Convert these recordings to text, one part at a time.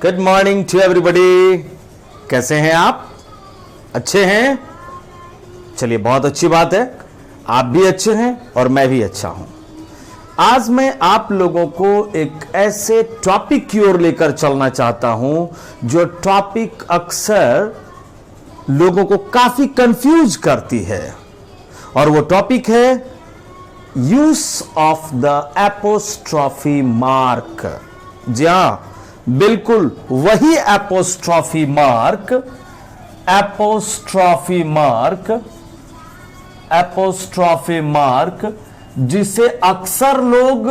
Good morning to everybody. कैसे हैं आप? अच्छे हैं? चलिए, बहुत अच्छी बात है। आप भी अच्छे हैं और मैं भी अच्छा हूं। आज मैं आप लोगों को एक ऐसे टॉपिक की ओर लेकर चलना चाहता हूं जो टॉपिक अक्सर लोगों को काफी कंफ्यूज करती है, और वो टॉपिक है use of the apostrophe mark. जी हां, बिल्कुल वही एपोस्ट्रॉफी मार्क, एपोस्ट्रॉफी मार्क जिसे अक्सर लोग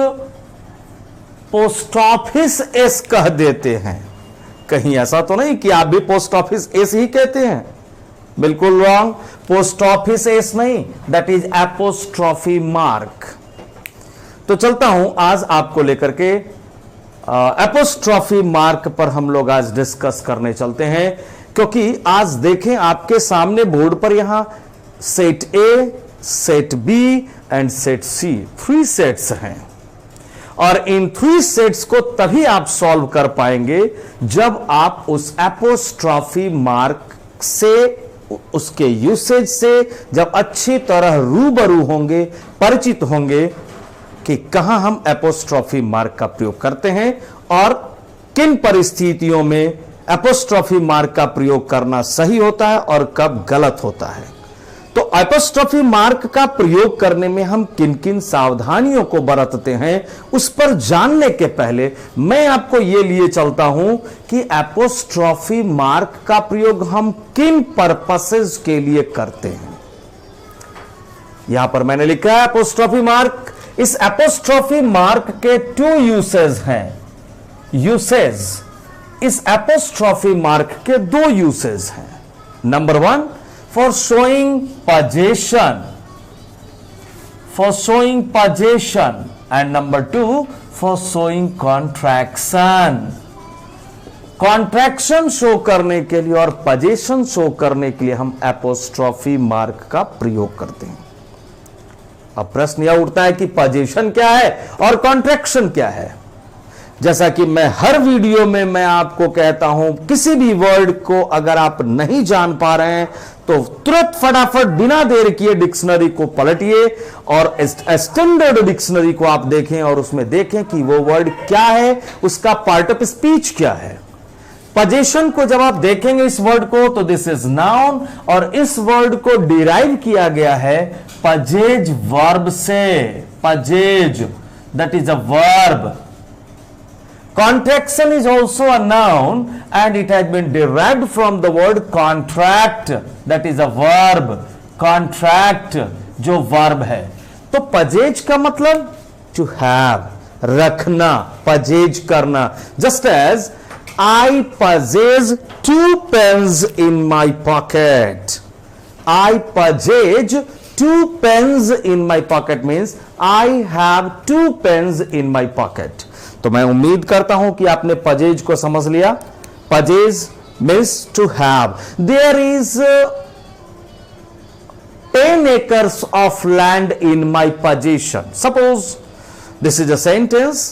पोस्ट ऑफिस एस कह देते हैं। कहीं ऐसा तो नहीं कि आप भी पोस्ट ऑफिस एस ही कहते हैं? बिल्कुल रॉन्ग। पोस्ट ऑफिस एस नहीं, दैट इज एपोस्ट्रॉफी मार्क। तो चलता हूं आज आपको लेकर के एपोस्ट्रॉफी मार्क पर हम लोग आज डिस्कस करने चलते हैं, क्योंकि आज देखें आपके सामने बोर्ड पर यहां set A, set B and set C, 3 sets हैं, और इन 3 सेट्स को तभी आप सॉल्व कर पाएंगे जब आप उस एपोस्ट्रॉफी मार्क से, उसके यूसेज से जब अच्छी तरह रूबरू होंगे, परिचित होंगे कि कहां हम एपोस्ट्रॉफी मार्क का प्रयोग करते हैं और किन परिस्थितियों में एपोस्ट्रॉफी मार्क का प्रयोग करना सही होता है और कब गलत होता है। तो एपोस्ट्रॉफी मार्क का प्रयोग करने में हम किन किन सावधानियों को बरतते हैं, उस पर जानने के पहले मैं आपको यह लिए चलता हूं कि एपोस्ट्रॉफी मार्क का प्रयोग हम किन पर्पसेस के लिए करते हैं। यहां पर मैंने लिखा है एपोस्ट्रॉफी मार्क। इस एपोस्ट्रॉफी मार्क के 2 यूसेज हैं। यूसेज, इस एपोस्ट्रॉफी मार्क के 2 यूसेज हैं। Number 1 for showing possession, and number 2 for showing contraction. Contraction show करने के लिए और पोजेशन शो करने के लिए हम एपोस्ट्रॉफी मार्क का प्रयोग करते हैं। अब प्रश्न यह उठता है कि पोजीशन क्या है और कॉन्ट्रैक्शन क्या है। जैसा कि मैं हर वीडियो में मैं आपको कहता हूं, किसी भी वर्ड को अगर आप नहीं जान पा रहे हैं तो तुरंत फटाफट बिना देर किए डिक्शनरी को पलटिए और स्टैंडर्ड डिक्शनरी को आप देखें और उसमें देखें कि वो वर्ड क्या है, उसका पार्ट ऑफ स्पीच क्या है। पोजीशन को जब आप देखेंगे इस वर्ड को, तो दिस इज नाउन, और इस वर्ड को डिराइव किया गया है पजेज वर्ब से। पजेज, that is a verb. Contraction is also a noun and it has been derived from the word contract, that is a verb. Contract जो verb है। तो पजेज का मतलब to have, रखना, पजेज करना। Just as I possess 2 pens in my pocket. I possess 2 pens in my pocket means I have 2 pens in my pocket. तो मैं उम्मीद करता हूं कि आपने पजेज को समझ लिया। Possess means to have. There is 10 acres of land in my possession. Suppose this is a sentence.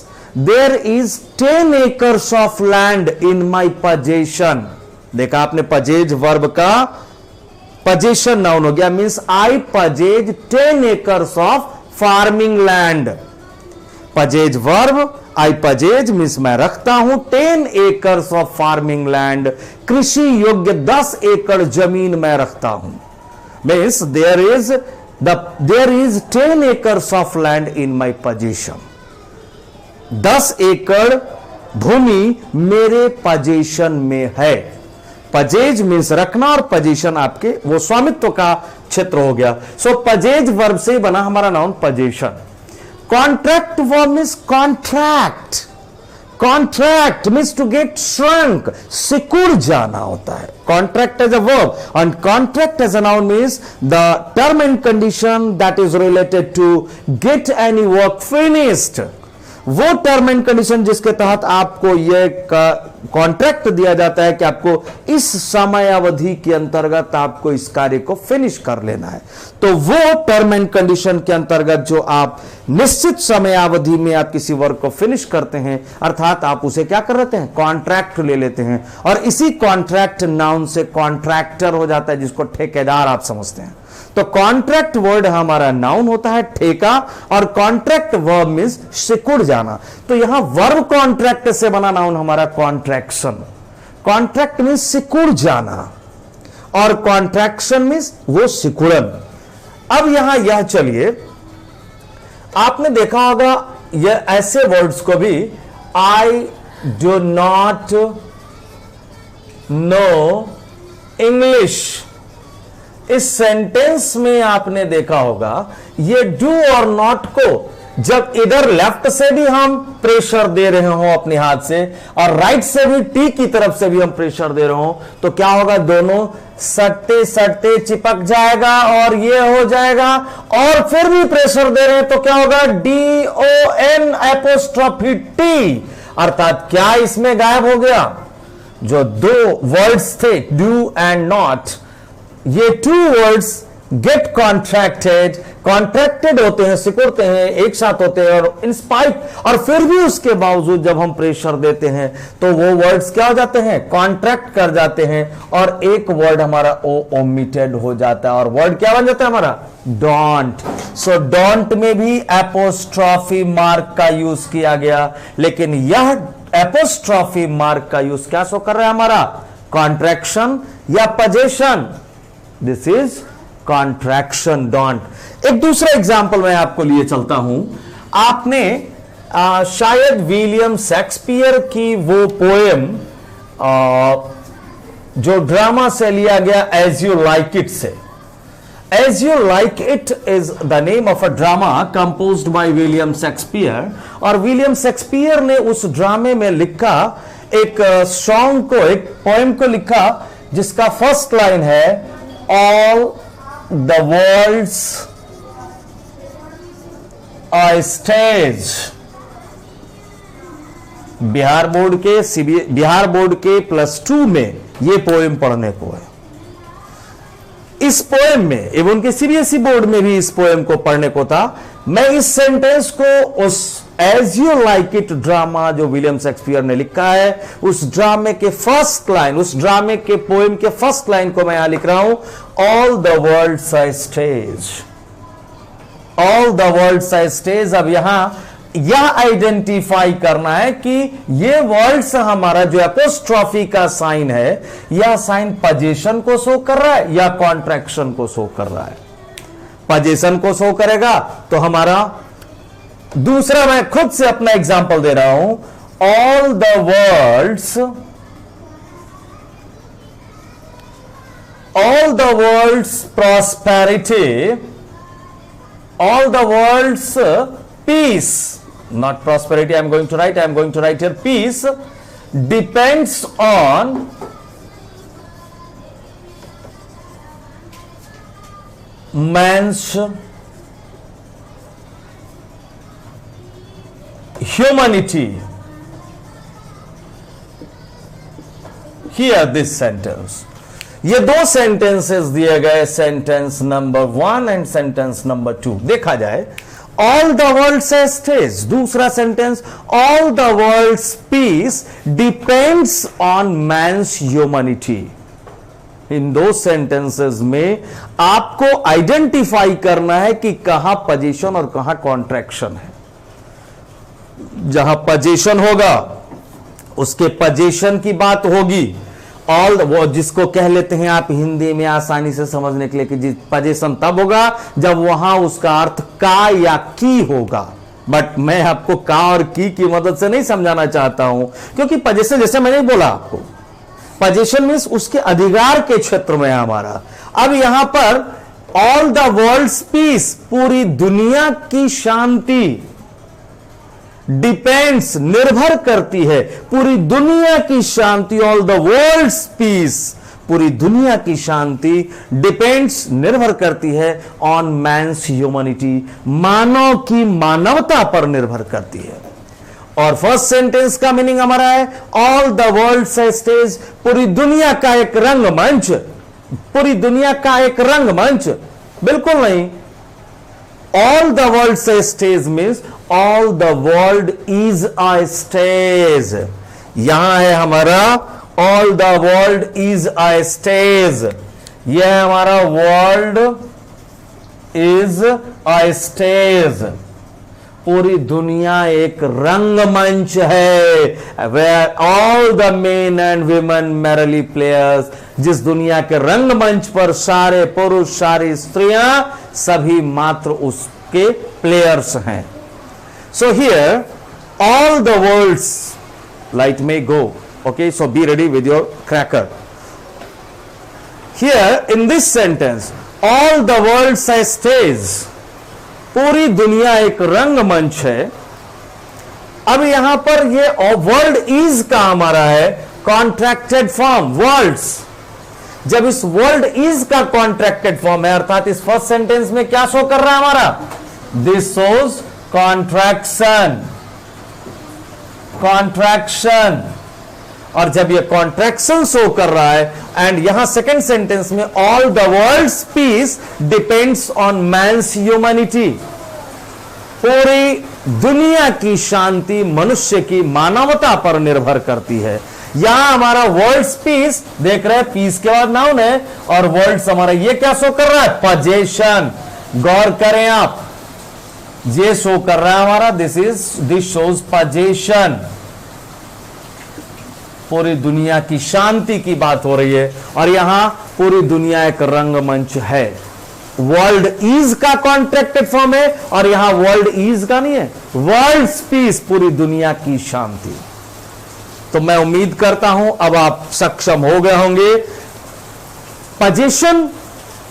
There is 10 acres of land in my possession. देखा आपने, पजेज वर्ब का possession नाउन हो गया, means I possess 10 acres of farming land. पजेज verb, I पजेज means मैं रखता हूं 10 acres of farming land, कृषि योग्य 10 एकड़ जमीन मैं रखता हूं। Means there is 10 acres of land in my possession. 10 एकड़ भूमि मेरे पोजीशन में है। पजेज मीन्स रखना और पोजीशन आपके वो स्वामित्व का क्षेत्र हो गया। सो पजेज वर्ब से बना हमारा noun possession. Contract verb means contract. Contract means to get shrunk, सिकुड़ जाना होता है। Contract as a verb and contract as a noun means the term and condition that is related to get any work finished. वो term and condition जिसके तहत आपको यह contract दिया जाता है कि आपको इस समयावधि के अंतर्गत आपको इस कार्य को फिनिश कर लेना है, तो वो टर्म एंड कंडीशन के अंतर्गत जो आप निश्चित समयावधि में आप किसी वर्क को फिनिश करते हैं, अर्थात आप उसे क्या कर लेते हैं, कॉन्ट्रैक्ट ले लेते हैं। और इसी कॉन्ट्रैक्ट नाउन से कॉन्ट्रैक्टर हो जाता है, जिसको ठेकेदार आप समझते हैं। तो कॉन्ट्रैक्ट वर्ड हमारा नाउन होता है ठेका, और कॉन्ट्रैक्ट वर्ब मींस सिकुड़ जाना। तो यहां वर्ब कॉन्ट्रैक्ट से बना नाउन हमारा कॉन्ट्रैक्शन। कॉन्ट्रैक्ट मींस सिकुड़ जाना, और कॉन्ट्रैक्शन मींस वो सिकुड़न। अब यहां यह चलिए, आपने देखा होगा यह ऐसे वर्ड्स को भी, I do not know English, इस सेंटेंस में आपने देखा होगा ये डू और नॉट को जब इधर लेफ्ट से भी हम प्रेशर दे रहे हो अपने हाथ से, और राइट से भी टी की तरफ से भी हम प्रेशर दे रहे हो, तो क्या होगा, दोनों सटते सटते चिपक जाएगा और ये हो जाएगा। और फिर भी प्रेशर दे रहे हैं तो क्या होगा, DON एपोस्ट्रोफी T, अर्थात क्या इसमें गायब हो गया, जो दो वर्ड्स थे डू एंड नॉट, ये two words get contracted, contracted होते हैं, सिकुड़ते हैं, एक साथ होते हैं, और इंस्पाइट, और फिर भी उसके बावजूद जब हम प्रेशर देते हैं तो वो वर्ड्स क्या हो जाते हैं, कॉन्ट्रैक्ट कर जाते हैं, और एक वर्ड हमारा ओमिटेड हो जाता है, और वर्ड क्या बन जाता है हमारा, डोंट। सो डोंट में भी एपोस्ट्रॉफी मार्क का यूज किया गया, लेकिन यह एपोस्ट्रॉफी मार्क का यूज क्या शो कर रहा है, हमारा कॉन्ट्रैक्शन या possession. This is contraction, don't. एक दूसरा एग्जाम्पल मैं आपको लिए चलता हूं। आपने शायद विलियम शेक्सपियर की वो पोएम जो ड्रामा से लिया गया एज यू लाइक इट से, as you like it is the name of a drama composed by William Shakespeare, और विलियम शेक्सपियर ने उस ड्रामे में लिखा एक सॉन्ग को, एक पोएम को लिखा, जिसका फर्स्ट लाइन है all the world's a stage। Bihar board के +2 में ये पोएम पढ़ने को है। इस पोएम में, एवं उनके CBSE बोर्ड में भी इस पोएम को पढ़ने को था। मैं इस सेंटेंस को उस as you like it drama जो विलियम शेक्सपियर ने लिखा है, उस ड्रामे के फर्स्ट लाइन, उस ड्रामे के पोएम के फर्स्ट लाइन को मैं यहां लिख रहा हूं, all the world's a stage, all the world's a stage. अब यहां यह आइडेंटिफाई करना है कि ये वर्ड्स हमारा जो एपोस्ट्रॉफी का साइन है, यह साइन पजेशन को शो कर रहा है या कॉन्ट्रैक्शन को शो कर रहा है। पजेशन को शो करेगा तो हमारा दूसरा, मैं खुद से अपना एग्जांपल दे रहा हूं, all the world's prosperity, all the world's peace, not prosperity, I'm going to write here peace, depends on man's humanity. Here this sentence, ये दो सेंटेंसेस दिए गए, sentence number 1 and sentence number 2। देखा जाए, all the world's a stage, दूसरा sentence, all the world's peace depends on man's humanity. इन दो sentences में आपको आइडेंटिफाई करना है कि कहां पजेशन और कहां कॉन्ट्रैक्शन है। जहां पजेशन होगा उसके पजेशन की बात होगी, ऑल वो जिसको कह लेते हैं आप हिंदी में आसानी से समझने के लिए कि पजेशन तब होगा जब वहां उसका अर्थ का या की होगा। बट मैं आपको का और की मदद से नहीं समझाना चाहता हूं, क्योंकि पजेशन, जैसे मैंने बोला आपको, पजेशन मीन्स उसके अधिकार के क्षेत्र में है हमारा। अब यहां पर ऑल द वर्ल्ड्स पीस, पूरी दुनिया की शांति, डिपेंड्स निर्भर करती है, पूरी दुनिया की शांति, ऑल द वर्ल्ड्स पीस, पूरी दुनिया की शांति डिपेंड्स निर्भर करती है ऑन मैन्स ह्यूमैनिटी, मानव की मानवता पर निर्भर करती है। और फर्स्ट सेंटेंस का मीनिंग हमारा है ऑल द वर्ल्ड से स्टेज, पूरी दुनिया का एक रंगमंच, पूरी दुनिया का एक रंगमंच, बिल्कुल नहीं। ऑल द वर्ल्ड से stage means all the world is a stage. यहां है हमारा all the world is a stage, यह है हमारा वर्ल्ड इज अ स्टेज, पूरी दुनिया एक रंगमंच है। Where all the men and women merely players, जिस दुनिया के रंगमंच पर सारे पुरुष सारी स्त्रियां सभी मात्र उसके प्लेयर्स हैं। So here all the world's light में go, okay, so be ready with your cracker. Here in this sentence all the world's a stage, पूरी दुनिया एक रंगमंच है। अब यहां पर ये वर्ल्ड इज का हमारा है कॉन्ट्रैक्टेड फॉर्म वर्ल्ड्स। जब इस वर्ल्ड इज का कॉन्ट्रैक्टेड फॉर्म है, अर्थात इस फर्स्ट सेंटेंस में क्या शो कर रहा है हमारा, दिस शोज कॉन्ट्रैक्शन, कॉन्ट्रैक्शन। और जब ये कॉन्ट्रैक्शन शो कर रहा है एंड यहां सेकेंड सेंटेंस में all the world's peace depends on man's humanity, पूरी दुनिया की शांति मनुष्य की मानवता पर निर्भर करती है। यहां हमारा वर्ल्ड्स पीस देख रहे हैं, पीस के बाद नाउन है और वर्ल्ड्स हमारा ये क्या शो कर रहा है, पोजेशन। गौर करें आप, ये शो कर रहा है हमारा दिस शोज पोजेशन, पूरी दुनिया की शांति की बात हो रही है। और यहां पूरी दुनिया एक रंगमंच है। वर्ल्ड इज का कॉन्ट्रैक्टेड फॉर्म है और यहां वर्ल्ड इज का नहीं है, वर्ल्ड्स पीस, पूरी दुनिया की शांति। तो मैं उम्मीद करता हूं अब आप सक्षम हो गए होंगे पोजीशन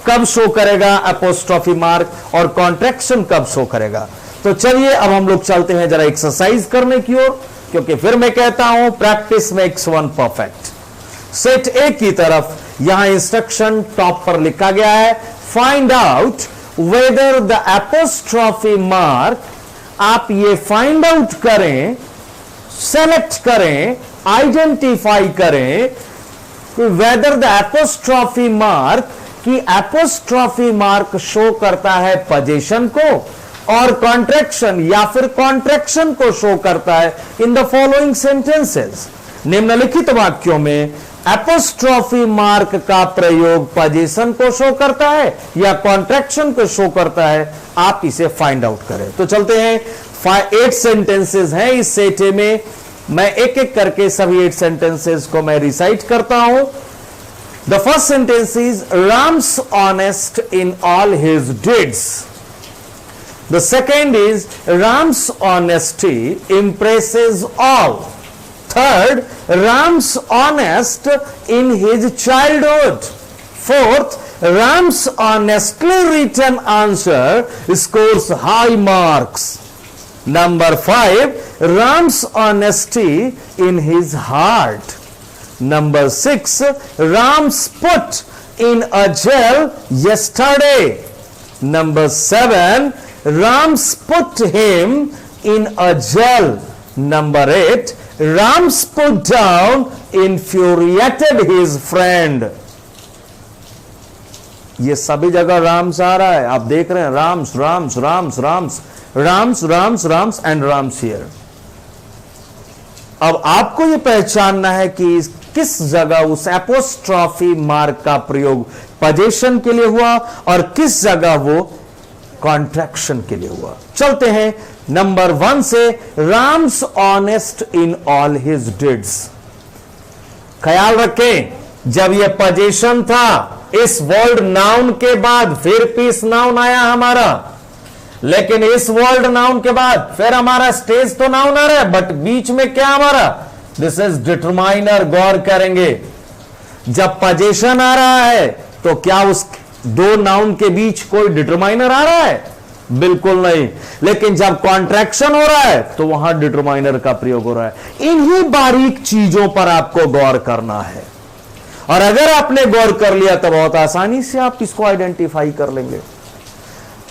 कब शो करेगा एपोस्ट्रोफी मार्क और कॉन्ट्रैक्शन कब शो करेगा। तो चलिए अब हम लोग चलते हैं जरा एक्सरसाइज करने की ओर, क्योंकि फिर मैं कहता हूं practice makes one perfect. Set ए की तरफ यहां इंस्ट्रक्शन टॉप पर लिखा गया है, find out whether the apostrophe mark, आप ये फाइंड आउट करें, सेलेक्ट करें, आइडेंटिफाई करें वेदर द एपोस्ट्रोफी मार्क, कि एपोस्ट्रोफी मार्क शो करता है पोजीशन को और कॉन्ट्रैक्शन या फिर कॉन्ट्रैक्शन को शो करता है इन द फॉलोइंग सेंटेंसेस। निम्नलिखित वाक्यों में एपोस्ट्रोफी मार्क का प्रयोग पोजीशन को शो करता है या कॉन्ट्रैक्शन को शो करता है, आप इसे फाइंड आउट करें। तो चलते हैं, 8 सेंटेंसेस हैं इस सेट ए में, मैं एक एक करके सभी 8 सेंटेंसेस को मैं रिसाइट करता हूं। The first sentence is Ram's honest in all his डिड्स। The second is Ram's honesty impresses all. Third, Ram's honest in his childhood. Fourth, Ram's honestly written answer scores high marks. Number 5, Ram's honesty in his heart. Number 6, Ram's put in a jail yesterday. Number 7, Ram's put him in a jail. Number 8, Ram's put down infuriated his friend. ये सभी जगह राम्स आ रहा है, आप देख रहे हैं, Ram's Ram's Ram's Ram's Ram's Ram's Ram's and Ram's here. अब आपको ये पहचानना है कि किस जगह उस एपोस्ट्रोफी मार्क का प्रयोग पोजीशन के लिए हुआ और किस जगह वो कॉन्ट्रैक्शन के लिए हुआ। चलते हैं नंबर 1 से, Ram's honest in all his डिड्स। ख्याल रखें, जब यह पोजीशन था, इस वर्ल्ड नाउन के बाद फिर पीस नाउन आया हमारा, लेकिन इस वर्ल्ड नाउन के बाद फिर हमारा स्टेज तो नाउन आ रहा है, बट बीच में क्या हमारा, दिस इज डिटरमाइनर। गौर करेंगे, जब पोजीशन आ रहा है तो क्या उस दो नाउन के बीच कोई डिटरमाइनर आ रहा है? बिल्कुल नहीं। लेकिन जब कॉन्ट्रैक्शन हो रहा है तो वहां डिटरमाइनर का प्रयोग हो रहा है। इन्हीं बारीक चीजों पर आपको गौर करना है, और अगर आपने गौर कर लिया तो बहुत आसानी से आप इसको आइडेंटिफाई कर लेंगे।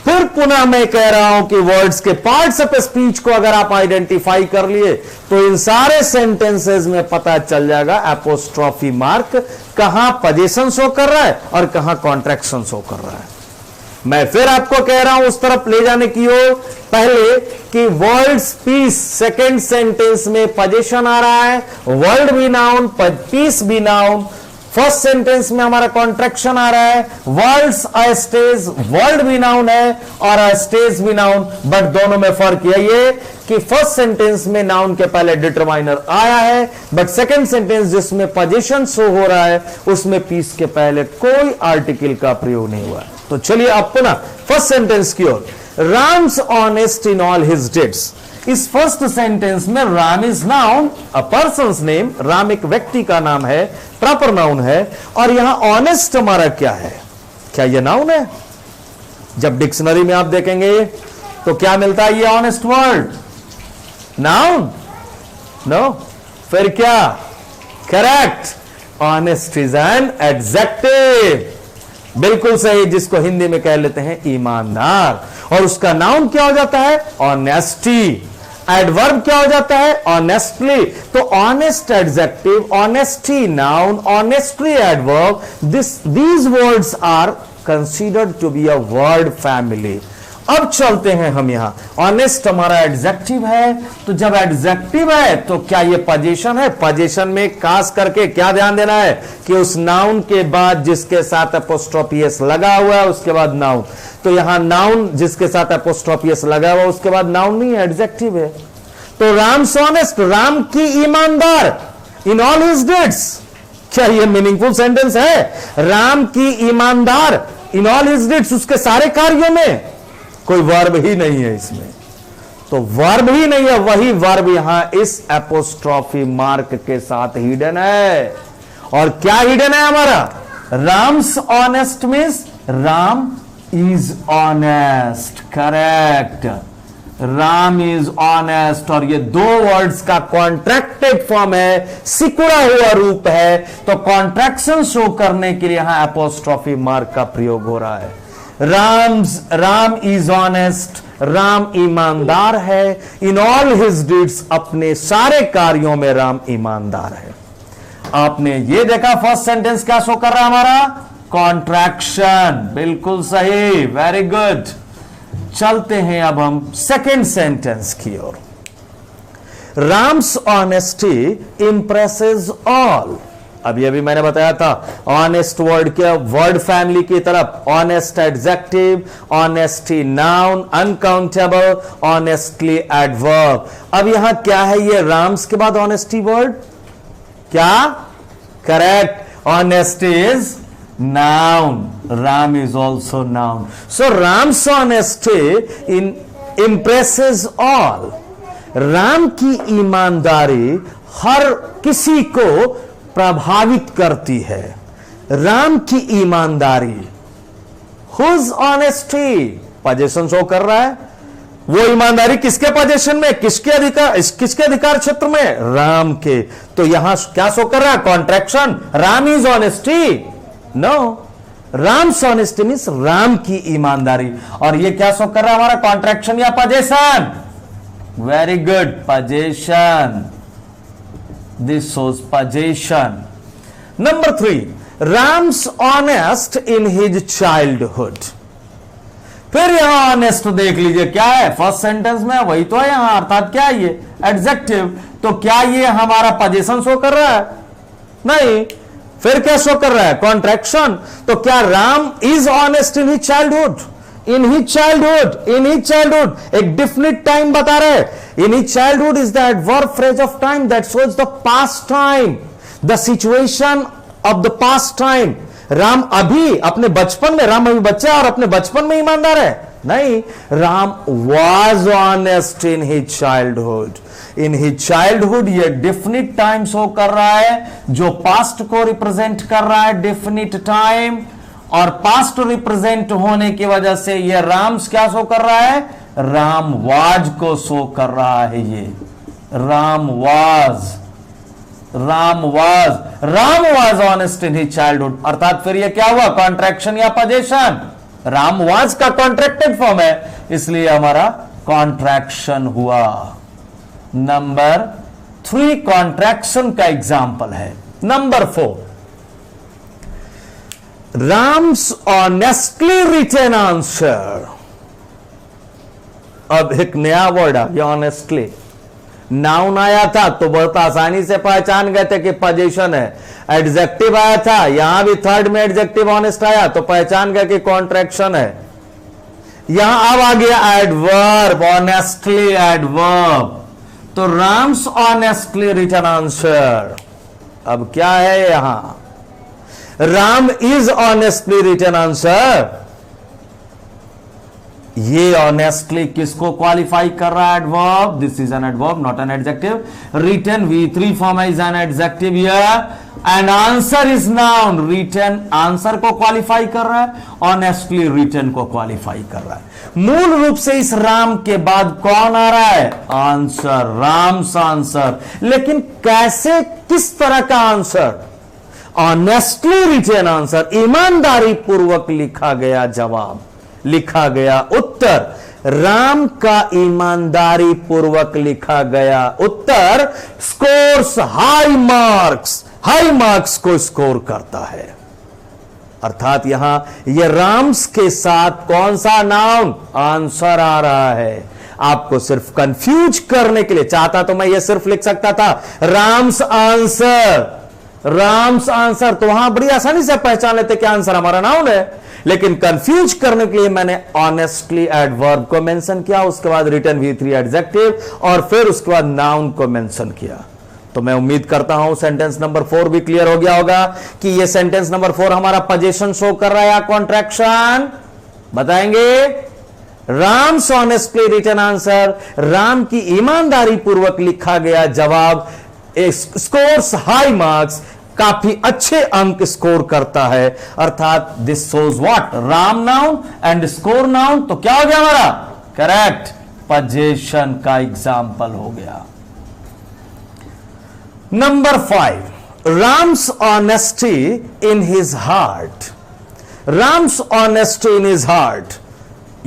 फिर पुनः मैं कह रहा हूं कि वर्ड्स के पार्ट्स ऑफ स्पीच को अगर आप आइडेंटिफाई कर लिए तो इन सारे सेंटेंसेस में पता चल जाएगा एपोस्ट्रॉफी मार्क कहां पोजीशन शो कर रहा है और कहां कॉन्ट्रैक्शन शो कर रहा है। मैं फिर आपको कह रहा हूं उस तरफ ले जाने की ओर, पहले कि वर्ड्स पीस सेकेंड सेंटेंस में पोजीशन आ रहा है, वर्ड भी नाउन पीस भी नाउन। फर्स्ट सेंटेंस में हमारा कॉन्ट्रैक्शन आ रहा है, वर्ड्स अ स्टेज वर्ड भी नाउन है और अ स्टेज भी नाउन, बट दोनों में फर्क यही है कि फर्स्ट सेंटेंस में नाउन के पहले डिटरमाइनर आया है, बट सेकंड सेंटेंस जिसमें पोजीशन शो हो रहा है उसमें पीस के पहले कोई आर्टिकल का प्रयोग नहीं हुआ है। तो चलिए अब पुनः फर्स्ट सेंटेंस की ओर। Ram's honest in all his deeds. इस फर्स्ट सेंटेंस में Ram is noun, a person's name, Ram एक व्यक्ति का नाम है, प्रॉपर नाउन है, और यहां ऑनेस्ट हमारा क्या है? क्या यह नाउन है? जब डिक्शनरी में आप देखेंगे तो क्या मिलता है? ये ऑनेस्ट वर्ड नाउन? नो। फिर क्या? Correct, honest is an adjective. बिल्कुल सही, जिसको हिंदी में कह लेते हैं ईमानदार, और उसका नाउन क्या हो जाता है? ऑनेस्टी। एडवर्ब क्या हो जाता है? ऑनेस्टली। तो honest adjective, honesty noun, honestly adverb, these words are considered to be a word family. अब चलते हैं हम यहां, ऑनेस्ट हमारा एडजेक्टिव है, तो जब एडजेक्टिव है तो क्या ये पोजीशन है? पोजीशन में खास करके क्या ध्यान देना है कि उस नाउन के बाद जिसके साथ एपोस्ट्रोफी एस लगा हुआ है उसके बाद नाउन। तो यहां नाउन जिसके साथ एपोस्ट्रोफी एस लगा हुआ उसके बाद नाउन नहीं है, एडजेक्टिव है। तो राम्स ऑनेस्ट, राम की ईमानदार इन ऑल हिज डिड्स। क्या ये मीनिंगफुल सेंटेंस है? राम की ईमानदार इन ऑल हिज डिड्स, उसके सारे कार्यों में कोई वर्ब ही नहीं है इसमें, तो वर्ब ही नहीं है, वही वर्ब यहां इस एपोस्ट्रॉफी मार्क के साथ हिडन है। और क्या हिडन है हमारा? Ram's honest means Ram is honest. Correct, Ram is honest, और ये दो वर्ड्स का कॉन्ट्रैक्टेड फॉर्म है, सिकुड़ा हुआ रूप है, तो कॉन्ट्रैक्शन शो करने के लिए यहां एपोस्ट्रॉफी मार्क का प्रयोग हो रहा है। राम इज ऑनेस्ट, राम ईमानदार है, इन ऑल हिज डीड्स, अपने सारे कार्यों में राम ईमानदार है। आपने ये देखा फर्स्ट सेंटेंस क्या शो कर रहा है हमारा? कॉन्ट्रैक्शन। बिल्कुल सही, वेरी गुड। चलते हैं अब हम सेकेंड सेंटेंस की ओर। Ram's honesty impresses all. अभी मैंने बताया था ऑनेस्ट वर्ड के वर्ड फैमिली की तरफ, honest adjective, honesty noun, uncountable, honestly adverb. अब यहां क्या है? ये राम्स के बाद ऑनेस्टी वर्ड क्या? Correct, honesty is noun, Ram is also noun. So Ram's honesty in impresses all. Ram की ईमानदारी हर किसी को प्रभावित करती है। राम की ईमानदारी, हुज ऑनेस्टी, पोजीशन शो कर रहा है। वो ईमानदारी किसके पोजीशन में, किसके अधिकार क्षेत्र में? राम के। तो यहां क्या शो कर रहा है? Contraction. Ram is honesty? No, Ram's honesty means Ram की ईमानदारी। और ये क्या शो कर रहा है हमारा? कॉन्ट्रैक्शन या position? Very good, position. This shows possession. Number 3, Ram's honest in his childhood. फिर यहां ऑनेस्ट देख लीजिए क्या है? फर्स्ट सेंटेंस में वही तो है यहां, अर्थात क्या है ये? एडजेक्टिव। तो क्या ये हमारा पोजीशन शो कर रहा है? नहीं। फिर क्या शो कर रहा है? कॉन्ट्रैक्शन। तो क्या Ram is honest in his childhood? In his childhood एक डिफिनिट टाइम बता रहे हैं। इन his childhood is the adverb phrase of time that shows the past time, the situation of the past time. Ram अभी अपने बचपन में, राम अभी बच्चा है और अपने बचपन में ईमानदार है? नहीं, Ram was honest in his childhood. In his childhood ये डिफिनिट टाइम शो कर रहा है, जो पास्ट को रिप्रेजेंट कर रहा है, डिफिनिट टाइम। और पास्ट रिप्रेजेंट होने की वजह से ये राम्स क्या शो कर रहा है? राम वाज को शो कर रहा है। ये Ram was honest in his childhood, अर्थात फिर ये क्या हुआ? कॉन्ट्रैक्शन या पोजीशन? राम वाज का कॉन्ट्रैक्टेड फॉर्म है, इसलिए हमारा कॉन्ट्रैक्शन हुआ। नंबर 3 कॉन्ट्रैक्शन का एग्जाम्पल है। Number 4, Ram's honestly written answer. अब एक नया वर्ड आ गया, ऑनेस्टली। नाउन आया था तो बहुत आसानी से पहचान गए थे कि पोजीशन है। एडजेक्टिव आया था, यहां भी थर्ड में एडजेक्टिव ऑनेस्ट आया तो पहचान गए कि कॉन्ट्रैक्शन है। यहां अब आ गया एडवर्ब, ऑनेस्टली एडवर्ब, तो राम्स ऑनेस्टली रिटन आंसर। अब क्या है यहां, Ram is honestly written answer. ये ऑनेस्टली किसको क्वालिफाई कर रहा है, adverb. This is an adverb not an adjective. Written V3 form is an adjective here and answer is noun. Written answer को क्वालिफाई कर रहा है, ऑनेस्टली रिटन को क्वालिफाई कर रहा है। मूल रूप से इस राम के बाद कौन आ रहा है, आंसर, राम्स आंसर। लेकिन कैसे, किस तरह का आंसर, ऑनेस्टली रिटन आंसर, ईमानदारी पूर्वक लिखा गया जवाब, लिखा गया उत्तर। राम का ईमानदारी पूर्वक लिखा गया उत्तर scores high marks, high marks को स्कोर करता है। अर्थात यहां यह राम्स के साथ कौन सा नाउन, आंसर आ रहा है। आपको सिर्फ कंफ्यूज करने के लिए, चाहता तो मैं यह सिर्फ लिख सकता था राम्स आंसर, राम्स आंसर, तो वहां बड़ी आसानी से पहचान लेते कि आंसर हमारा नाउन है। लेकिन कंफ्यूज करने के लिए मैंने ऑनेस्टली एडवर्ब को मेंशन किया, उसके बाद रिटन V3 एडजेक्टिव और फिर उसके बाद नाउन को मेंशन किया। तो मैं उम्मीद करता हूं सेंटेंस नंबर 4 भी क्लियर हो गया होगा कि यह सेंटेंस नंबर 4 हमारा पोजीशन शो कर रहा है या कॉन्ट्रैक्शन, बताएंगे। Ram's honestly written answer, Ram की ईमानदारी पूर्वक लिखा गया जवाब स्कोर्स हाई मार्क्स, काफी अच्छे अंक स्कोर करता है। अर्थात this shows what, Ram noun and score noun, तो क्या हो गया हमारा, करेक्ट, पोजीशन का एग्जाम्पल हो गया। Number 5, Ram's honesty in his heart. Ram's honesty in his heart,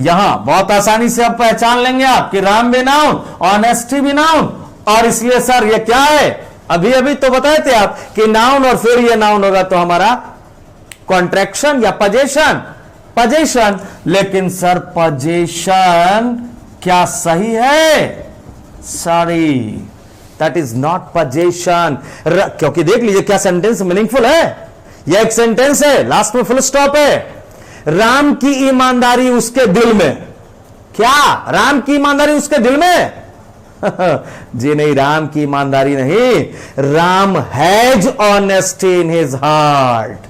यहां बहुत आसानी से आप पहचान लेंगे आप कि राम भी नाउन, ऑनेस्टी भी नाउन, और इसलिए सर ये क्या है, अभी अभी तो बताए थे आप कि नाउन और फिर ये नाउन होगा तो हमारा कॉन्ट्रैक्शन या पोजीशन, पोजीशन। लेकिन सर पोजीशन क्या सही है, sorry, that is not position. क्योंकि देख लीजिए क्या सेंटेंस मीनिंगफुल है, यह एक सेंटेंस है, लास्ट में फुल स्टॉप है। राम की ईमानदारी उसके दिल में, क्या राम की ईमानदारी उसके दिल में जी नहीं, राम की ईमानदारी नहीं, Ram has honesty in his heart.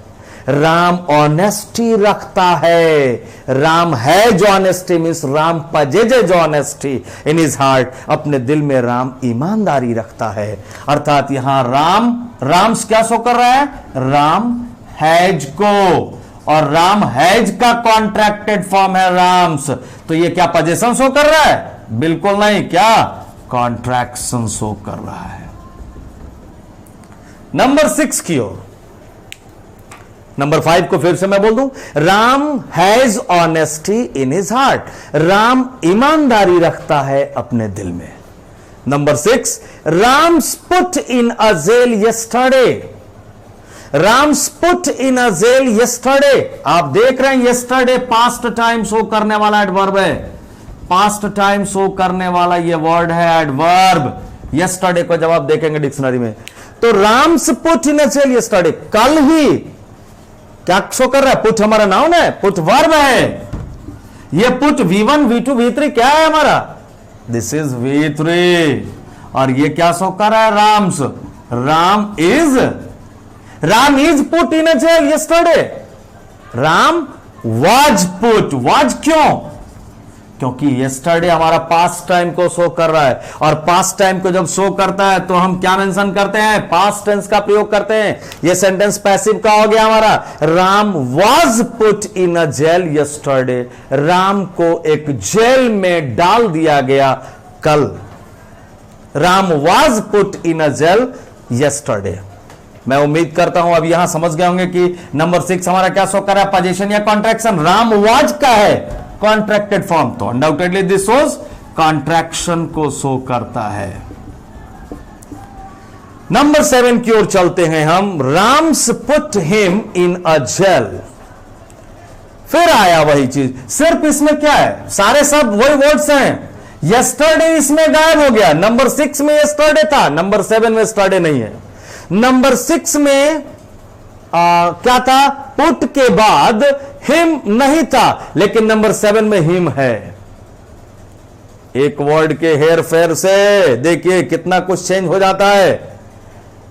Ram honesty रखता है, Ram has honesty means Ram possesses honesty in his heart, अपने दिल में राम ईमानदारी रखता है। अर्थात यहां राम, राम्स क्या शो कर रहा है, राम हैज को, और राम हैज का कॉन्ट्रैक्टेड फॉर्म है राम्स, तो ये क्या पोजीशन शो कर रहा है, बिल्कुल नहीं, क्या कॉन्ट्रैक्शन शो कर रहा है। नंबर 6 की ओर, नंबर 5 को फिर से मैं बोल दूं, Ram has honesty in his heart, Ram ईमानदारी रखता है अपने दिल में। Number 6, Ram's put in a jail yesterday. Ram's put in a jail yesterday, आप देख रहे हैं यस्टरडे पास्ट टाइम शो करने वाला एडवर्ब है, पास्ट टाइम शो करने वाला ये वर्ड है एडवर्ब। यस्टरडे को जब आप देखेंगे डिक्शनरी में तो Ram's put in a jail yesterday, कल ही क्या शो कर रहा है, पुट हमारा नाउन है, पुट वर्ब है। ये पुट V1 V2 V3 क्या है हमारा, दिस इज V3, और ये क्या शो कर रहा है, Ram's, Ram is put in a jail yesterday, Ram was put, was क्यों, क्योंकि यस्टरडे हमारा पास्ट टाइम को शो कर रहा है, और पास्ट टाइम को जब शो करता है तो हम क्या मेंशन करते हैं, पास्ट टेंस का प्रयोग करते हैं। यह सेंटेंस पैसिव का हो गया हमारा, Ram was put in a jail yesterday, Ram को एक जेल में डाल दिया गया कल, Ram was put in a jail yesterday. मैं उम्मीद करता हूं अब यहां समझ गए होंगे कि नंबर 6 हमारा क्या शो कर रहा है, पोजीशन या कॉन्ट्रैक्शन। राम वाज का है कॉन्ट्रैक्टेड फॉर्म, तो अनडाउटेडली दिस शोज कॉन्ट्रैक्शन को शो करता है। नंबर 7 की ओर चलते हैं हम। Ram's put him in a jail. फिर आया वही चीज, सिर्फ इसमें क्या है, सारे सब वही वर्ड्स हैं। यस्टरडे इसमें गायब हो गया। नंबर 6 में यस्टरडे था, नंबर 7 में यस्टरडे नहीं है। नंबर 6 में क्या था, पुट के बाद हिम नहीं था, लेकिन नंबर 7 में हिम है। एक वर्ड के हेर फेर से देखिए कितना कुछ चेंज हो जाता है।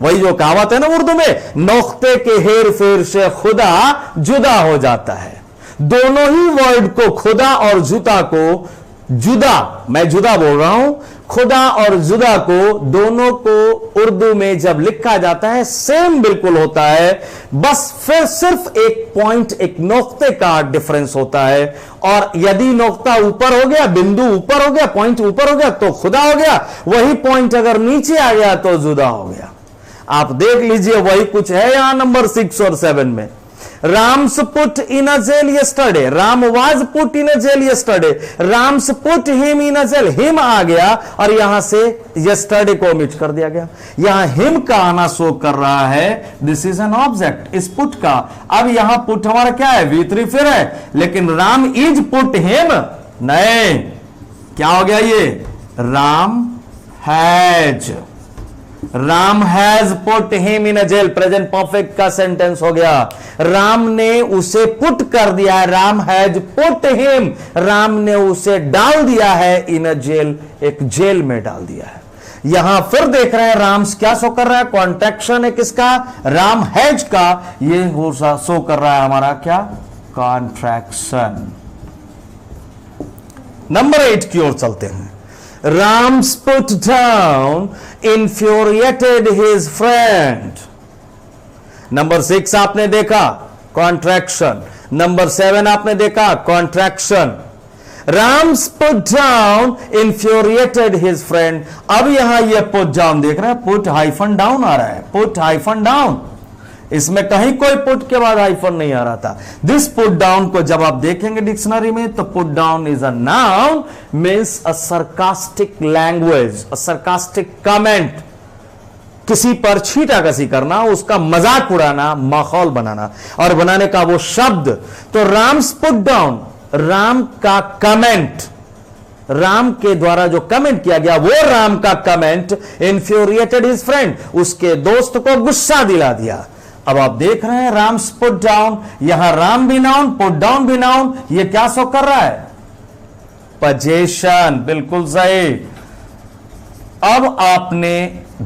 वही जो कहावत है ना उर्दू में, नोख्ते के हेर फेर से खुदा जुदा हो जाता है। दोनों ही वर्ड को, खुदा और जुदा को, जुदा, मैं जुदा बोल रहा हूं, खुदा और जुदा को, दोनों को उर्दू में जब लिखा जाता है सेम बिल्कुल होता है, बस फिर सिर्फ एक पॉइंट, एक नोक्ते का डिफरेंस होता है। और यदि नोक्ता ऊपर हो गया, बिंदु ऊपर हो गया, पॉइंट ऊपर हो गया तो खुदा हो गया, वही पॉइंट अगर नीचे आ गया तो जुदा हो गया। आप देख लीजिए वही कुछ है यहां नंबर 6 और 7 में। Ram's put in a jail yesterday, Ram was put in a jail yesterday, Ram's put him in a jail, him आ गया और यहां से यस्टरडे को ओमिट कर दिया गया। यहां हिम का आना शो कर रहा है, दिस इज एन ऑब्जेक्ट, इस पुट का। अब यहां पुट हमारा क्या है, V3 फिर है, लेकिन राम इज पुट हिम नहीं, क्या हो गया ये, Ram has, Ram has put him in a jail, present perfect का सेंटेंस हो गया। राम ने उसे पुट कर दिया है, Ram has put him, Ram ने उसे डाल दिया है इन अ जेल, एक जेल में डाल दिया है। यहां फिर देख रहे हैं राम्स क्या शो कर रहा है, कॉन्ट्रैक्शन है किसका, राम हैज का, ये शो कर रहा है हमारा क्या, कॉन्ट्रैक्शन। नंबर 8 की ओर चलते हैं। Rams put down, infuriated his friend. Number 6 आपने देखा कॉन्ट्रैक्शन, नंबर 7 आपने देखा contraction. Rams put down, infuriated his friend. अब यहां ये पुट डाउन देख रहे हैं, पुट हाइफन डाउन आ रहा है, पुट हाइफन डाउन, इसमें कहीं कोई पुट के बाद हाइफन नहीं आ रहा था। दिस पुट डाउन को जब आप देखेंगे डिक्शनरी में तो put down is a noun, means a sarcastic language, a sarcastic comment, किसी पर छींटाकसी करना, उसका मजाक उड़ाना, माहौल बनाना, और बनाने का वो शब्द। तो राम्स पुट डाउन, राम का कमेंट, राम के द्वारा जो कमेंट किया गया वो राम का कमेंट इन्फ्यूरिएटेड हिज फ्रेंड, उसके दोस्त को गुस्सा दिला दिया। अब आप देख रहे हैं राम्स पुट डाउन, यहां राम भी नाउन, पुट डाउन भी नाउन, ये क्या शो कर रहा है, पोजीशन, बिल्कुल सही। अब आपने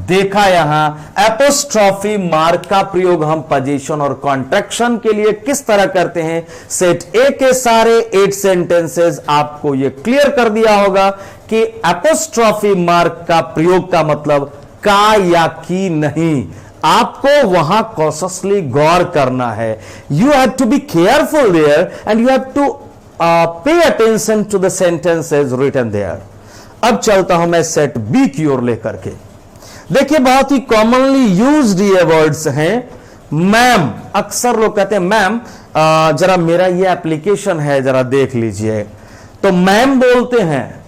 देखा यहां एपोस्ट्रॉफी मार्क का प्रयोग हम पोजीशन और कॉन्ट्रैक्शन के लिए किस तरह करते हैं। सेट ए के सारे 8 सेंटेंसेस आपको यह क्लियर कर दिया होगा कि एपोस्ट्रॉफी मार्क का प्रयोग का मतलब का या की नहीं, आपको वहां कॉशियसली गौर करना है। You have to be careful there and you have to pay attention to the sentences written there. अब चलता हूं मैं सेट बी की ओर लेकर के। देखिए बहुत ही कॉमनली यूज्ड ये वर्ड्स हैं। मैम, अक्सर लोग कहते हैं मैम, जरा मेरा ये एप्लीकेशन है जरा देख लीजिए, तो मैम बोलते हैं।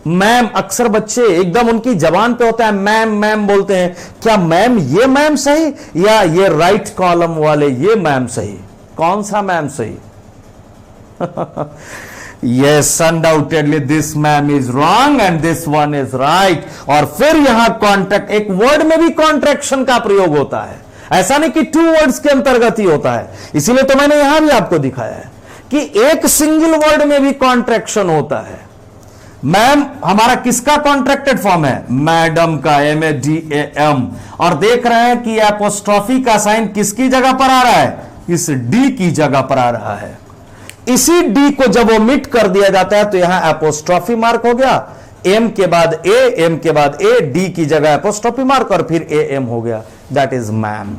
मैम, अक्सर बच्चे एकदम उनकी जबान पे होता है मैम मैम बोलते हैं। क्या मैम ये मैम सही या ये राइट कॉलम वाले ये मैम सही, कौन सा मैम सही? Yes, undoubtedly this ma'am is wrong and this one is right. और फिर यहां कॉन्ट्रैक्ट, एक वर्ड में भी कॉन्ट्रैक्शन का प्रयोग होता है, ऐसा नहीं कि 2 वर्ड्स के अंतर्गत ही होता है। इसीलिए तो मैंने यहां भी आपको दिखाया है कि एक सिंगल वर्ड में भी कॉन्ट्रैक्शन होता है। मैम हमारा किसका कॉन्ट्रैक्टेड फॉर्म है, मैडम का, MADAM, और देख रहे हैं कि एपोस्ट्रॉफी का साइन किसकी जगह पर आ रहा है, इस डी की जगह पर आ रहा है। इसी डी को जब ओमिट कर दिया जाता है तो यहां एपोस्ट्रॉफी मार्क हो गया, एम के बाद ए, एम के बाद ए, डी की जगह एपोस्ट्रॉफी मार्क और फिर AM हो गया, दैट इज मैम।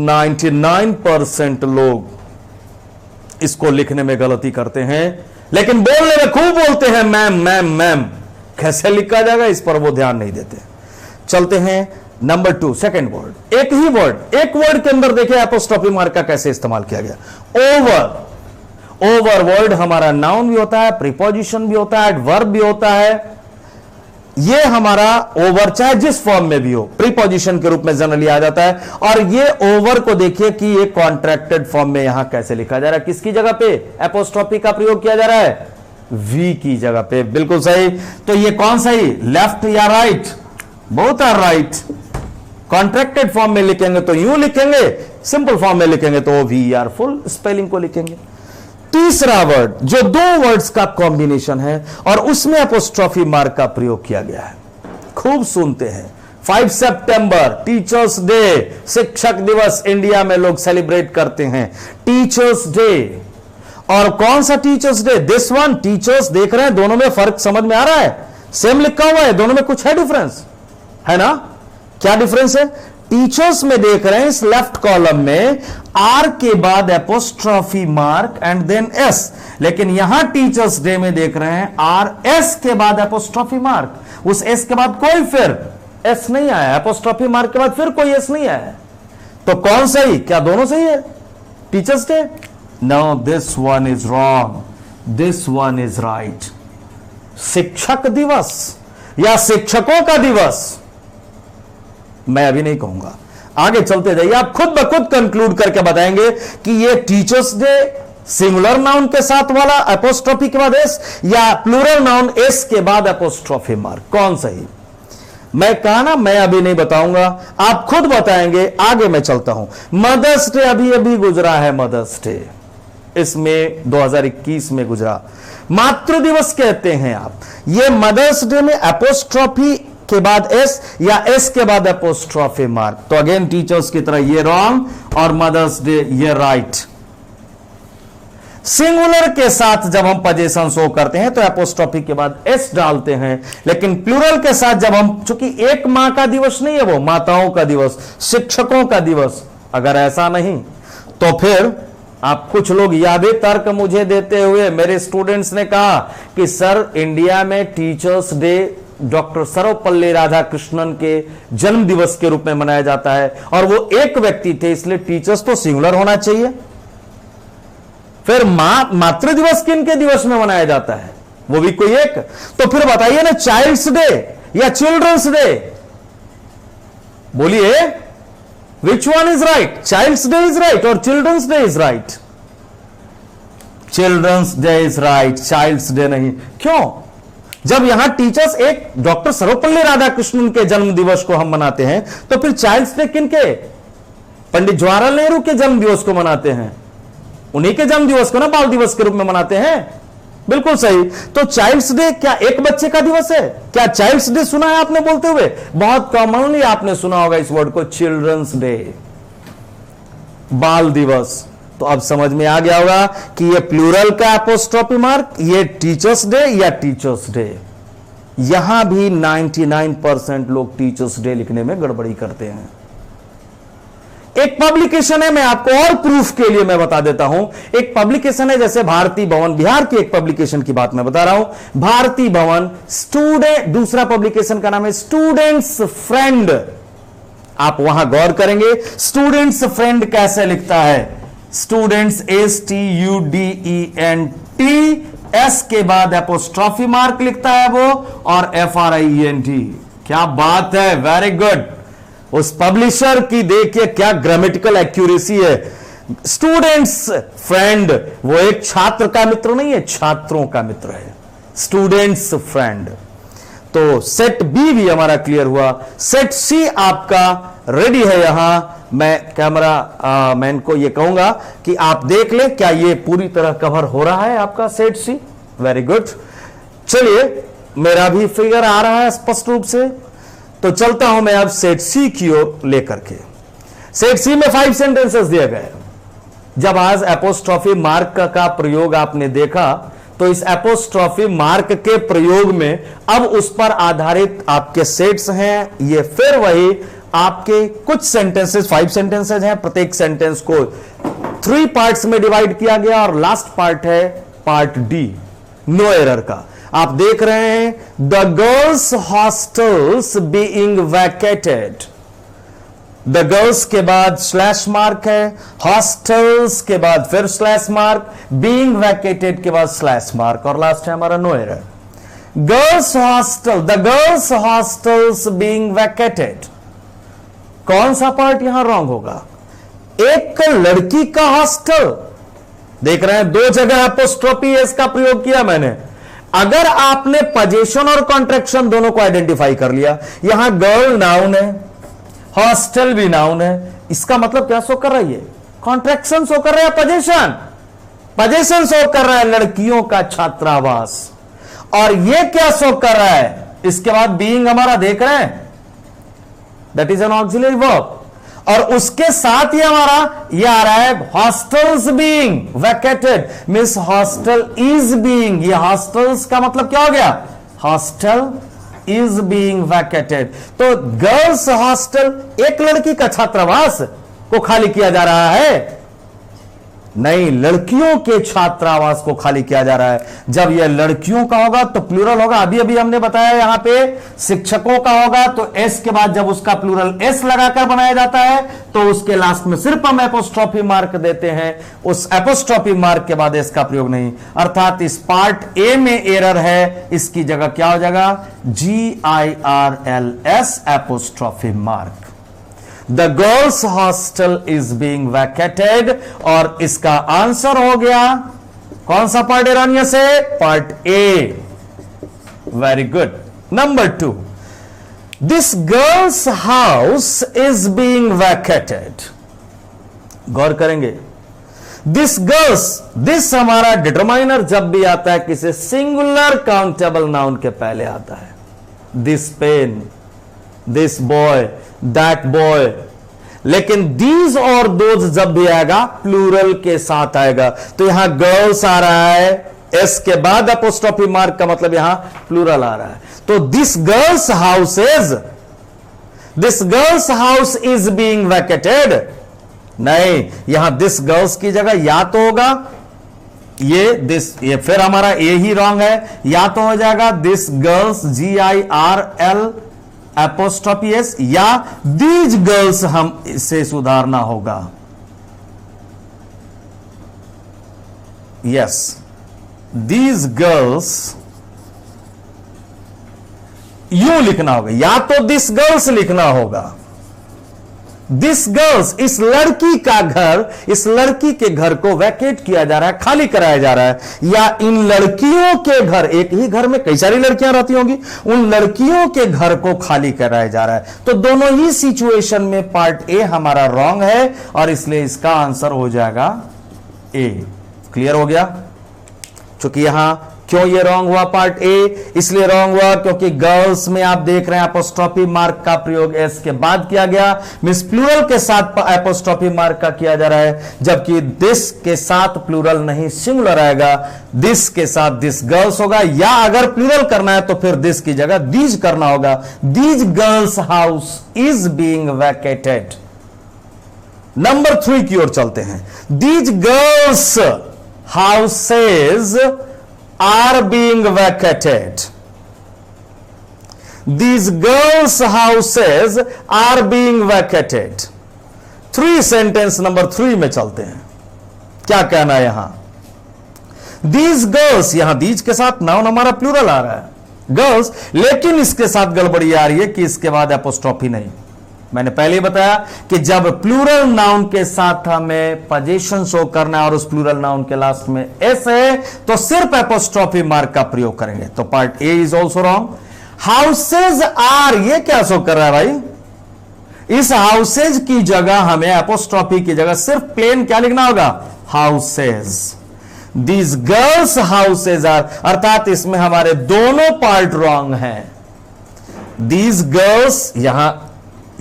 99% लोग इसको लिखने में गलती करते हैं, लेकिन बोलने में खूब बोलते हैं मैम मैम मैम, कैसे लिखा जाएगा इस पर वो ध्यान नहीं देते। चलते हैं नंबर 2 सेकेंड वर्ड, एक ही वर्ड, एक वर्ड के अंदर देखिए एपोस्ट्रोफी मार्क का कैसे इस्तेमाल किया गया। ओवर, ओवर वर्ड हमारा नाउन भी होता है, प्रीपोजिशन भी होता है, एडवर्ब भी होता है। ये हमारा ओवर चाहे जिस फॉर्म में भी हो प्रीपोजिशन के रूप में जनरली आ जाता है। और ये ओवर को देखिए कि ये कॉन्ट्रैक्टेड फॉर्म में यहां कैसे लिखा जा रहा है, किसकी जगह पे एपोस्ट्रोफी का प्रयोग किया जा रहा है, वी की जगह पे। बिल्कुल सही। तो ये कौन सही, लेफ्ट या right, both are right. Contracted form में लिखेंगे तो यूं लिखेंगे, सिंपल फॉर्म में लिखेंगे तो वी आर फुल स्पेलिंग को लिखेंगे। तीसरा वर्ड जो दो वर्ड्स का कॉम्बिनेशन है और उसमें एपोस्ट्रोफी मार्क का प्रयोग किया गया है, खूब सुनते हैं। 5 सितंबर टीचर्स डे, शिक्षक दिवस इंडिया में लोग सेलिब्रेट करते हैं, टीचर्स डे। और कौन सा teachers day, this one. Teachers देख रहे हैं, दोनों में फर्क समझ में आ रहा है, सेम लिखा हुआ है, दोनों में कुछ है डिफरेंस, है ना। क्या डिफरेंस है, टीचर्स में देख रहे हैं इस लेफ्ट कॉलम में आर के बाद apostrophe mark and then S, लेकिन यहां टीचर्स डे में देख रहे हैं आर एस के बाद एपोस्ट्रोफी मार्क, उस एस के बाद कोई फिर एस नहीं आया, एपोस्ट्रोफी मार्क के बाद फिर कोई एस नहीं आया। तो कौन सही, क्या दोनों सही है, teachers day? No, this one is wrong, this one is right. शिक्षक दिवस या शिक्षकों का दिवस मैं अभी नहीं कहूंगा, आगे चलते जाइए, आप खुद ब खुद कंक्लूड करके बताएंगे कि ये टीचर्स डे सिंगुलर नाउन के साथ वाला एपोस्ट्रोफी के बाद एस या प्लूरल नाउन एस के बाद एपोस्ट्रोफी मार्क, कौन सही। मैं कहा ना, मैं अभी नहीं बताऊंगा, आप खुद बताएंगे। आगे मैं चलता हूं। मदर्स डे अभी अभी गुजरा है, मदर्स डे इसमें 2021 में गुजरा। मातृ दिवस कहते हैं आप, ये मदर्स डे में एपोस्ट्रोफी के बाद एस या एस के बाद एपोस्ट्रोफी मार्क, तो अगेन टीचर्स की तरह ये रॉन्ग और मदर्स डे ये राइट। सिंगुलर के साथ जब हम पोजीशन शो करते हैं तो एपोस्ट्रोफी के बाद एस डालते हैं, लेकिन प्लूरल के साथ जब हम, चूंकि एक मां का दिवस नहीं है वो, माताओं का दिवस, शिक्षकों का दिवस, अगर ऐसा नहीं तो फिर आप कुछ लोग यादें तर्क मुझे देते हुए, मेरे स्टूडेंट्स ने कहा कि सर इंडिया में teachers day doctor Sarvepalli Radhakrishnan के जन्म दिवस के रूप में मनाया जाता है और वो एक व्यक्ति थे, इसलिए टीचर्स तो सिंगुलर होना चाहिए। फिर मातृ दिवस किन के दिवस में मनाया जाता है, वो भी कोई एक। तो फिर बताइए ना, चाइल्ड्स डे या चिल्ड्रंस डे, बोलिए which one is right, child's day is right और children's day is right. Children's day is right, child's day नहीं। क्यों, जब यहां टीचर्स एक डॉक्टर सर्वपल्ली राधाकृष्णन के जन्म दिवस को हम मनाते हैं, तो फिर चाइल्ड्स डे किनके, पंडित जवाहरलाल नेहरू के जन्म दिवस को मनाते हैं, उन्हीं के जन्म दिवस को ना बाल दिवस के रूप में मनाते हैं। बिल्कुल सही। तो चाइल्ड्स डे क्या एक बच्चे का दिवस है, क्या चाइल्ड्स डे सुना है आपने बोलते हुए, बहुत कॉमनली आपने सुना होगा इस वर्ड को, चिल्ड्रंस डे, बाल दिवस। तो अब समझ में आ गया होगा कि ये प्लूरल का एपोस्ट्रोफी मार्क, ये टीचर्स डे या टीचर्स डे। यहां भी 99% लोग टीचर्स डे लिखने में गड़बड़ी करते हैं। एक पब्लिकेशन है, मैं आपको और प्रूफ के लिए मैं बता देता हूं। एक पब्लिकेशन है जैसे भारती भवन, बिहार की एक पब्लिकेशन की बात मैं बता रहा हूं, भारती भवन स्टूडेंट, दूसरा पब्लिकेशन का नाम है स्टूडेंट्स फ्रेंड। आप वहां गौर करेंगे स्टूडेंट्स फ्रेंड कैसे लिखता है, स्टूडेंट्स STUDENT, एस के बाद एपोस्ट्रोफी मार्क लिखता है वो, और FRIENT। क्या बात है, वेरी गुड। उस पब्लिशर की देखिए क्या ग्रामेटिकल एक्यूरेसी है। स्टूडेंट्स फ्रेंड, वो एक छात्र का मित्र नहीं है, छात्रों का मित्र है, स्टूडेंट्स फ्रेंड। तो सेट बी भी हमारा क्लियर हुआ। सेट सी आपका रेडी है। यहां मैं कैमरा मैन को ये कहूंगा कि आप देख लें क्या ये पूरी तरह कवर हो रहा है आपका सेट सी। Very good. चलिए, मेरा भी फिगर आ रहा है स्पष्ट रूप से, तो चलता हूं मैं अब सेट सी की ओर लेकर के। सेट सी में 5 सेंटेंसेस दिए गए। जब आज एपोस्ट्रोफी मार्क का प्रयोग आपने देखा, तो इस एपोस्ट्रोफी मार्क के प्रयोग में अब उस पर आधारित आपके सेट्स हैं। ये फिर वही आपके कुछ सेंटेंसेस, 5 सेंटेंसेस हैं, प्रत्येक सेंटेंस को 3 पार्ट्स में डिवाइड किया गया और लास्ट पार्ट है पार्ट डी, नो एरर का। आप देख रहे हैं the girls hostels being vacated, the girls के बाद स्लैश मार्क है, हॉस्टल्स के बाद फिर स्लैश मार्क, बीइंग वैकेटेड के बाद स्लैश मार्क, और लास्ट है हमारा no error. Girls hostel, the girls hostels being vacated, कौन सा पार्ट यहां रॉन्ग होगा? एक लड़की का हॉस्टल, देख रहे हैं दो जगह एपोस्ट्रोफी एस का प्रयोग किया मैंने। अगर आपने पोजीशन और कॉन्ट्रैक्शन दोनों को आइडेंटिफाई कर लिया, यहां गर्ल नाउन है, हॉस्टल भी नाउन है, इसका मतलब क्या शो कर रही है? कॉन्ट्रैक्शन शो कर रहा है, पोजीशन, पोजीशन शो कर रहा है लड़कियों का छात्रावास। और ये क्या शो कर रहा है? इसके बाद बीइंग हमारा देख रहे हैं, that is an auxiliary verb, और उसके साथ ही हमारा ये आ रहा है hostels being vacated, means hostel is being, ये हॉस्टल्स का मतलब क्या हो गया? Hostel is being vacated. तो गर्ल्स हॉस्टल, एक लड़की का छात्रावास को खाली किया जा रहा है, नहीं, लड़कियों के छात्रावास को खाली किया जा रहा है। जब यह लड़कियों का होगा तो प्लूरल होगा, अभी अभी हमने बताया यहां पे शिक्षकों का होगा तो एस के बाद जब उसका प्लूरल एस लगाकर बनाया जाता है तो उसके लास्ट में सिर्फ हम एपोस्ट्रोफी मार्क देते हैं, उस एपोस्ट्रोफी मार्क के बाद एस का प्रयोग नहीं। अर्थात इस पार्ट ए में एरर है, इसकी जगह क्या हो जाएगा? GIRLS apostrophe mark. The girls hostel is being vacated, और इसका आंसर हो गया कौन सा पार्ट एरानियस है? Part A. Very good. Number 2, this girls house is being vacated. गौर करेंगे, दिस गर्ल्स, दिस हमारा डिटरमाइनर जब भी आता है किसी सिंगुलर काउंटेबल नाउन के पहले आता है। This pen, this boy, that boy, लेकिन दीज और दोज जब भी आएगा प्लूरल के साथ आएगा। तो यहां गर्ल्स आ रहा है, एस के बाद एपोस्ट्रोफी मार्क का मतलब यहां प्लूरल आ रहा है। तो this girls house is being vacated, नहीं, यहां दिस गर्ल्स की जगह या तो होगा ये फिर हमारा ए ही रॉन्ग है, या तो हो जाएगा this girls GIRL apostrophe S, या दीज गर्ल्स, हम इसे सुधारना होगा। यस, दीज गर्ल्स यूं लिखना होगा, या तो दिस गर्ल्स लिखना होगा। दिस गर्ल्स, इस लड़की का घर, इस लड़की के घर को वैकेट किया जा रहा है, खाली कराया जा रहा है, या इन लड़कियों के घर, एक ही घर में कई सारी लड़कियां रहती होंगी, उन लड़कियों के घर को खाली कराया जा रहा है। तो दोनों ही सिचुएशन में पार्ट ए हमारा रॉन्ग है, और इसलिए इसका आंसर हो जाएगा ए। क्लियर हो गया? चूंकि यहां क्यों ये रॉन्ग हुआ पार्ट ए? इसलिए रॉन्ग हुआ क्योंकि गर्ल्स में आप देख रहे हैं एपोस्ट्रोफी मार्क का प्रयोग एस के बाद किया गया, मींस प्लूरल के साथ एपोस्ट्रोफी मार्क का किया जा रहा है, जबकि दिस के साथ प्लूरल नहीं सिंगुलर आएगा, दिस के साथ दिस गर्ल्स होगा, या अगर प्लूरल करना है तो फिर दिस की जगह दीज करना होगा। These girls house is being vacated. Number 3 की ओर चलते हैं। These girls houses are being vacated. These girls' houses are being vacated. 3 sentence number 3 में चलते हैं। क्या कहना है यहां? These girls, यहां दीज के साथ नाउन हमारा प्लूरल आ रहा है गर्ल्स, लेकिन इसके साथ गड़बड़ी आ रही है कि इसके बाद एपोस्ट्रोफी नहीं। मैंने पहले ही बताया कि जब प्लूरल नाउन के साथ हमें पोजीशन शो करना है और उस प्लूरल नाउन के लास्ट में एस है तो सिर्फ एपोस्ट्रोफी मार्क का प्रयोग करेंगे। तो part A is also wrong. Houses are, ये क्या शो कर रहा है भाई? इस हाउसेज की जगह हमें एपोस्ट्रोफी की जगह सिर्फ प्लेन क्या लिखना होगा? Houses. These girls houses are, अर्थात इसमें हमारे दोनों पार्ट रॉन्ग हैं। दीज गर्ल्स, यहां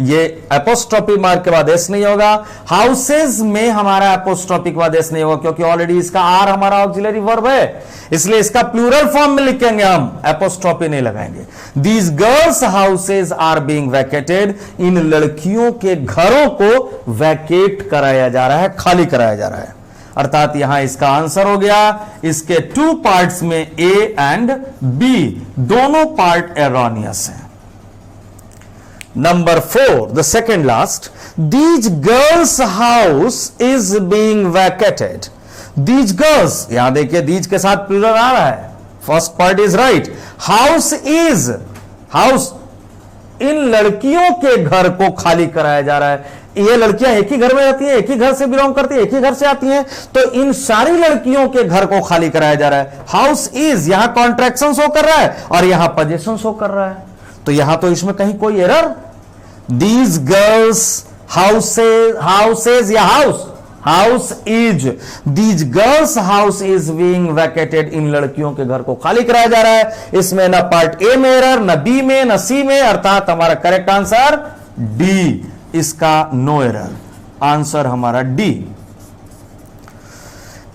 ये एपोस्ट्रोफी मार्क के बाद एस नहीं होगा, हाउसेज में हमारा एपोस्ट्रोफी के बाद एस नहीं होगा क्योंकि ऑलरेडी इसका आर हमारा ऑक्सिलरी वर्ब है, इसलिए इसका प्लूरल फॉर्म में लिखेंगे हम, एपोस्ट्रोफी नहीं लगाएंगे। These girls houses are being vacated, इन लड़कियों के घरों को वैकेट कराया जा रहा है, खाली कराया जा रहा है। अर्थात यहां इसका आंसर हो गया, इसके 2 पार्ट्स में ए एंड बी दोनों पार्ट एरोनियस है। Number 4, the second last. These girls' house is being vacated. These girls, यहां देखिए these के साथ प्लूरल आ रहा है. First part is right. House is, house, इन लड़कियों के घर को खाली कराया जा रहा है. ये लड़कियां एक ही घर में रहती हैं, एक ही घर से बिलोंग करती हैं, एक ही घर से आती हैं, तो इन सारी लड़कियों के घर को खाली कराया जा रहा है. हाउस इज, यहां कॉन्ट्रैक्शन शो कर रहा है और यहां पोजीशन शो कर रहा है, तो यहां तो इसमें कहीं कोई एरर. दीज गर्ल्स हाउसेज या house is, these girls house is being vacated, इन लड़कियों के घर को खाली कराया जा रहा है. इसमें ना पार्ट ए में एरर, ना बी में, ना सी में, अर्थात हमारा करेक्ट आंसर डी. इसका नो एरर, आंसर हमारा D.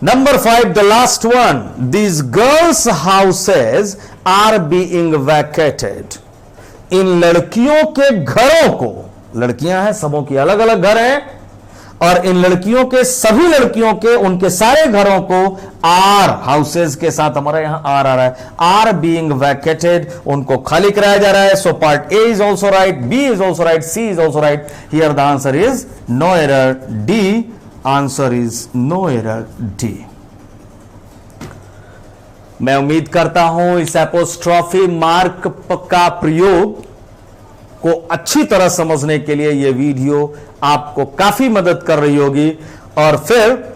Number 5, the last one. These girls houses are being vacated, इन लड़कियों के घरों को, लड़कियां हैं, सबों की अलग अलग घर हैं, और इन लड़कियों के, सभी लड़कियों के, उनके सारे घरों को आर, हाउसेज के साथ हमारा यहां आर आ रहा है, आर बीइंग वैकेटेड, उनको खाली कराया जा रहा है. So part A is also right, B is also right, C is also right. Here the answer is no error, D. Answer is no error, D. मैं उम्मीद करता हूं इस एपोस्ट्रॉफी मार्क का प्रयोग को अच्छी तरह समझने के लिए यह वीडियो आपको काफी मदद कर रही होगी. और फिर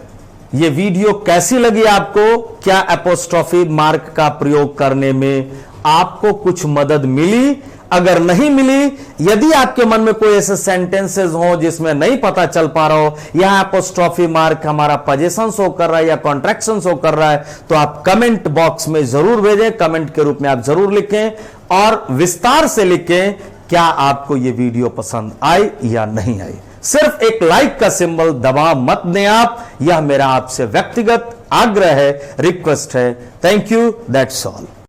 यह वीडियो कैसी लगी आपको, क्या एपोस्ट्रॉफी मार्क का प्रयोग करने में आपको कुछ मदद मिली? अगर नहीं मिली, यदि आपके मन में कोई ऐसे सेंटेंसेस हो जिसमें नहीं पता चल पा रहा हो, यहां एपोस्ट्रॉफी मार्क हमारा पोजीशन शो कर रहा है या कॉन्ट्रैक्शन शो कर रहा है, तो आप कमेंट बॉक्स में जरूर भेजें, कमेंट के रूप में आप जरूर लिखें और विस्तार से लिखें क्या आपको यह वीडियो पसंद आई या नहीं आई. सिर्फ एक लाइक का सिंबल दबा मत दें आप, यह मेरा आपसे व्यक्तिगत आग्रह है, रिक्वेस्ट है. Thank you, that's all.